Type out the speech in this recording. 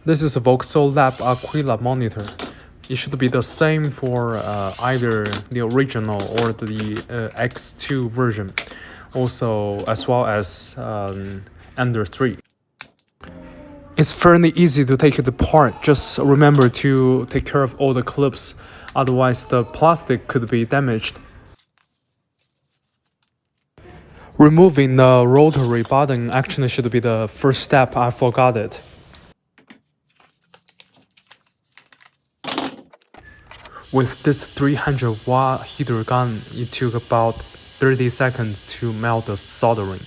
This is a Vauxhall Lab Aquila monitor. It should be the same for either the original or the X2 version, also as well as Ender 3. It's fairly easy to take it apart. Just remember to take care of all the clips, otherwise the plastic could be damaged. Removing the rotary button actually should be the first step. I forgot it. With this 300-watt heater gun, it took about 30 seconds to melt the soldering.